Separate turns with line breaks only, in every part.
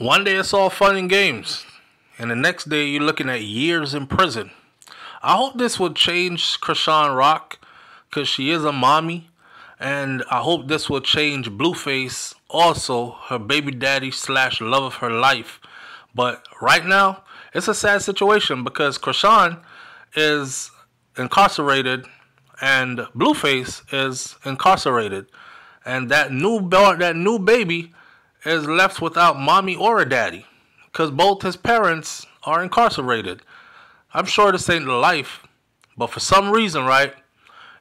One day it's all fun and games, and the next day you're looking at years in prison. I hope this will change Chrisean Rock, because she is a mommy, and I hope this will change Blueface, also her baby daddy / love of her life. But right now, it's a sad situation because Chrisean is incarcerated and Blueface is incarcerated, and that new baby is left without mommy or a daddy because both his parents are incarcerated. I'm sure this ain't the life, but for some reason, right,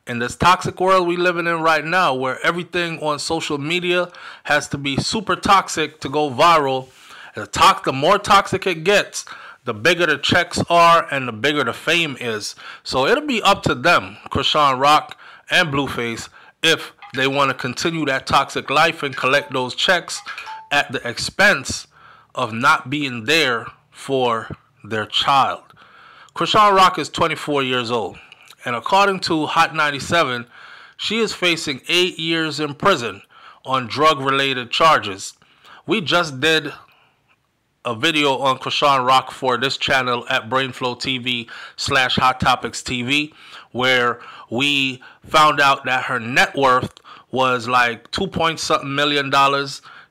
in this toxic world we living in right now, where everything on social media has to be super toxic to go viral, the more toxic it gets, the bigger the checks are and the bigger the fame is. So it'll be up to them, Chrisean Rock and Blueface, if they want to continue that toxic life and collect those checks at the expense of not being there for their child. Chrisean Rock is 24 years old, and according to Hot 97, she is facing 8 years in prison on drug-related charges. We just did a video on Chrisean Rock for this channel at Brainflow TV / Hot Topics TV, where we found out that her net worth was like $2 million.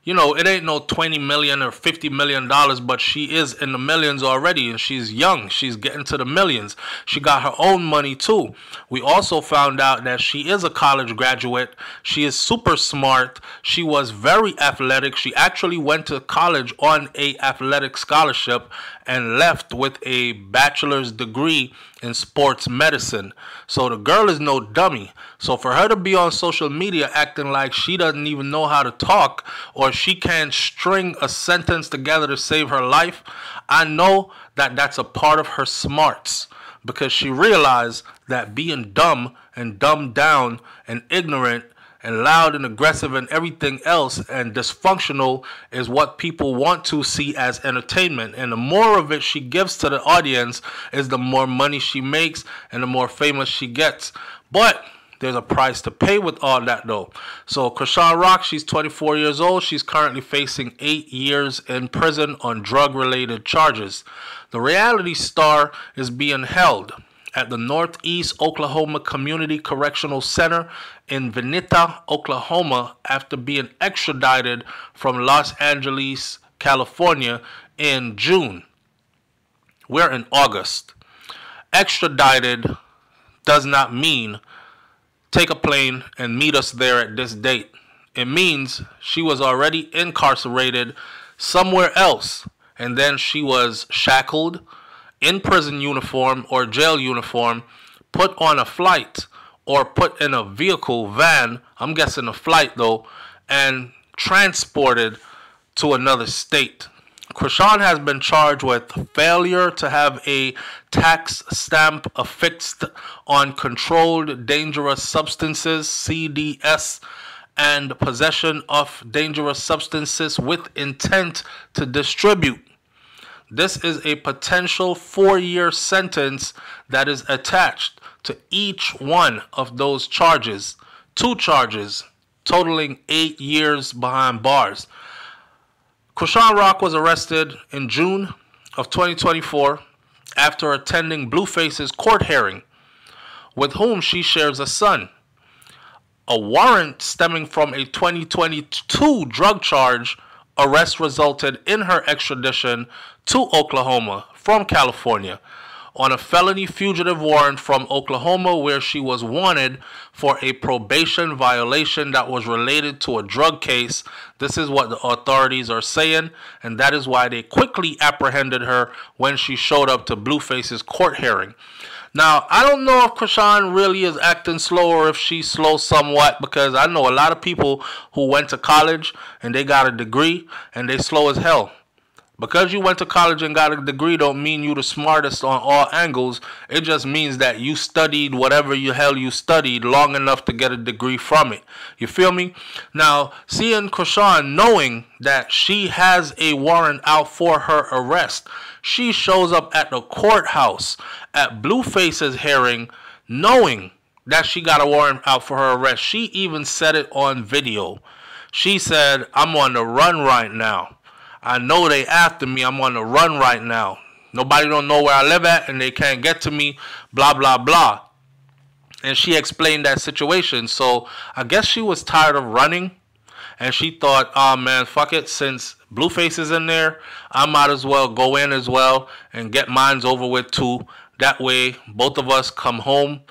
You know, it ain't no $20 million or $50 million, but she is in the millions already, and she's young. She's getting to the millions. She got her own money too. We also found out that she is a college graduate. She is super smart. She was very athletic. She actually went to college on an athletic scholarship and left with a bachelor's degree in sports medicine. So the girl is no dummy. So for her to be on social media acting like she doesn't even know how to talk, or she can't string a sentence together to save her life, I know that that's a part of her smarts, because she realized that being dumb and dumbed down and ignorant and loud and aggressive and everything else and dysfunctional is what people want to see as entertainment. And the more of it she gives to the audience is the more money she makes and the more famous she gets. But there's a price to pay with all that though. So Chrisean Rock, she's 24 years old. She's currently facing 8 years in prison on drug-related charges. The reality star is being held at the Northeast Oklahoma Community Correctional Center in Vinita, Oklahoma, after being extradited from Los Angeles, California in June. We're in August. Extradited does not mean take a plane and meet us there at this date. It means she was already incarcerated somewhere else, and then she was shackled, in prison uniform or jail uniform, put on a flight or put in a vehicle, van, I'm guessing a flight though, and transported to another state. Chrisean has been charged with failure to have a tax stamp affixed on controlled dangerous substances, CDS, and possession of dangerous substances with intent to distribute. This is a potential 4-year sentence that is attached to each one of those charges. 2 charges, totaling 8 years behind bars. Chrisean Rock was arrested in June of 2024 after attending Blueface's court hearing, with whom she shares a son. A warrant stemming from a 2022 drug charge arrest resulted in her extradition to Oklahoma from California on a felony fugitive warrant from Oklahoma, where she was wanted for a probation violation that was related to a drug case. This is what the authorities are saying, and that is why they quickly apprehended her when she showed up to Blueface's court hearing. Now, I don't know if Chrisean really is acting slow or if she's slow somewhat, because I know a lot of people who went to college and they got a degree and they slow as hell. Because you went to college and got a degree don't mean you the smartest on all angles. It just means that you studied whatever the hell you studied long enough to get a degree from it. You feel me? Now, seeing Chrisean knowing that she has a warrant out for her arrest, she shows up at the courthouse at Blueface's hearing knowing that she got a warrant out for her arrest. She even said it on video. She said, "I'm on the run right now. I know they after me. I'm on the run right now. Nobody don't know where I live at, and they can't get to me, blah, blah, blah. And she explained that situation. So I guess she was tired of running. And she thought, oh, man, fuck it. Since Blueface is in there, I might as well go in as well and get mines over with too. That way, both of us come home,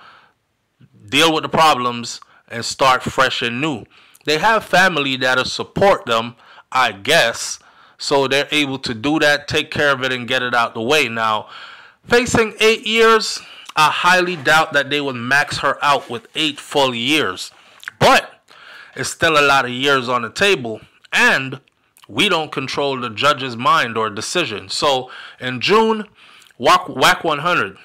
deal with the problems, and start fresh and new. They have family that'll support them, I guess. So they're able to do that, take care of it, and get it out the way. Now, facing 8 years, I highly doubt that they would max her out with 8 full years. But it's still a lot of years on the table, and we don't control the judge's mind or decision. So in June, Whack 100,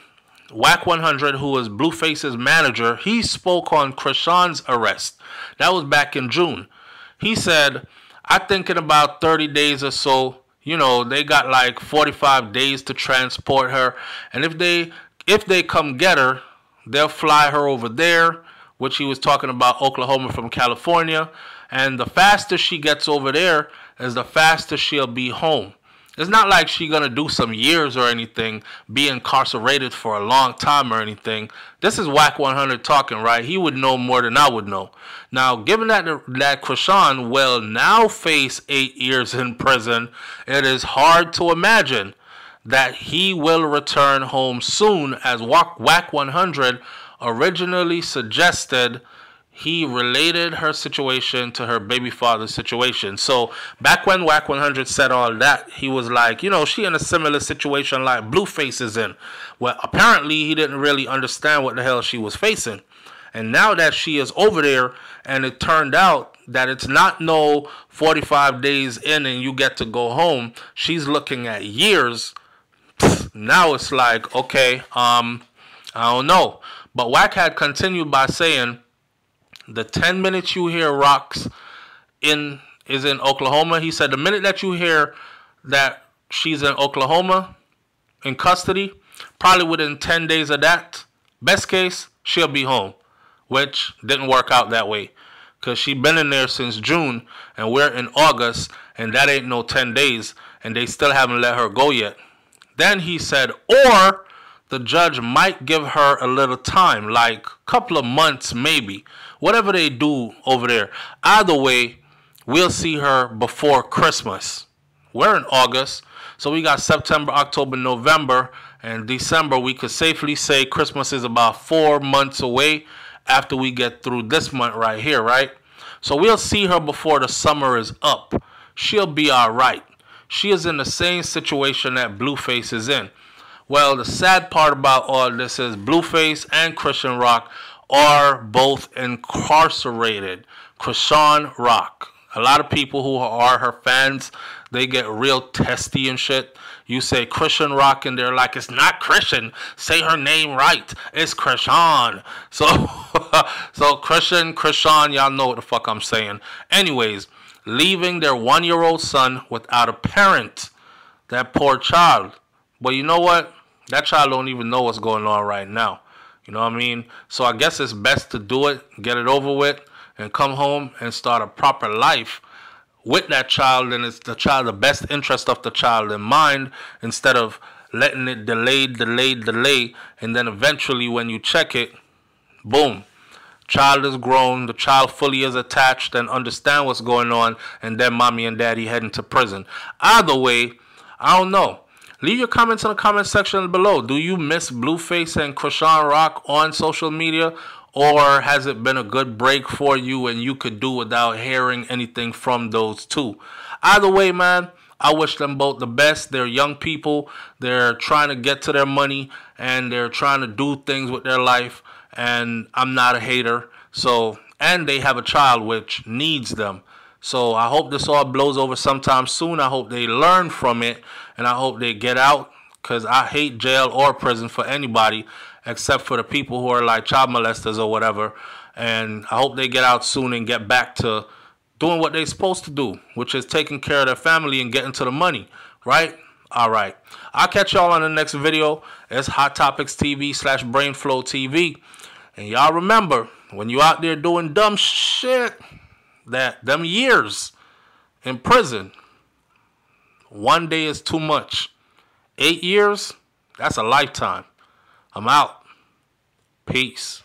who was Blueface's manager, he spoke on Chrisean's arrest. That was back in June. He said, I think in about 30 days or so, you know, they got like 45 days to transport her. And if they come get her, they'll fly her over there, which he was talking about Oklahoma from California. And the faster she gets over there is the faster she'll be home. It's not like she's going to do some years or anything, be incarcerated for a long time or anything. This is Whack 100 talking, right? He would know more than I would know. Now, given that Chrisean will now face 8 years in prison, it is hard to imagine that he will return home soon, as Whack 100 originally suggested. He related her situation to her baby father's situation. So back when Whack 100 said all that, he was like, you know, she in a similar situation like Blueface is in. Well, apparently he didn't really understand what the hell she was facing. And now that she is over there, and it turned out that it's not no 45 days in and you get to go home, she's looking at years. Now it's like, okay, I don't know. But Whack had continued by saying, the 10 minutes you hear Rocks is in Oklahoma, he said the minute that you hear that she's in Oklahoma in custody, probably within 10 days of that, best case, she'll be home, which didn't work out that way because she been in there since June and we're in August, and that ain't no 10 days, and they still haven't let her go yet. Then he said, or the judge might give her a little time, like a couple of months maybe. Whatever they do over there. Either way, we'll see her before Christmas. We're in August, so we got September, October, November, and December. We could safely say Christmas is about 4 months away after we get through this month right here, right? So we'll see her before the summer is up. She'll be all right. She is in the same situation that Blueface is in. Well, the sad part about all this is Blueface and Chrisean Rock are both incarcerated. Chrisean Rock. A lot of people who are her fans, they get real testy and shit. You say Chrisean Rock and they're like, it's not Chrisean. Say her name right. It's Chrisean. So, Chrisean, y'all know what the fuck I'm saying. Anyways, leaving their 1-year-old son without a parent. That poor child. But you know what? That child don't even know what's going on right now. You know what I mean? So I guess it's best to do it, get it over with, and come home and start a proper life with that child. And it's the best interest of the child in mind, instead of letting it delay. And then eventually when you check it, boom, child is grown, the child fully is attached and understand what's going on, and then mommy and daddy heading to prison. Either way, I don't know. Leave your comments in the comment section below. Do you miss Blueface and Chrisean Rock on social media? Or has it been a good break for you and you could do without hearing anything from those two? Either way, man, I wish them both the best. They're young people. They're trying to get to their money and they're trying to do things with their life. And I'm not a hater. So, and they have a child which needs them. So I hope this all blows over sometime soon. I hope they learn from it, and I hope they get out, because I hate jail or prison for anybody except for the people who are like child molesters or whatever. And I hope they get out soon and get back to doing what they're supposed to do, which is taking care of their family and getting to the money, right? All right. I'll catch y'all on the next video. It's Hot Topics TV / Brainflow TV. And y'all remember, when you out there doing dumb shit, that them years in prison 1 day is too much. 8 years, that's a lifetime. I'm out. Peace.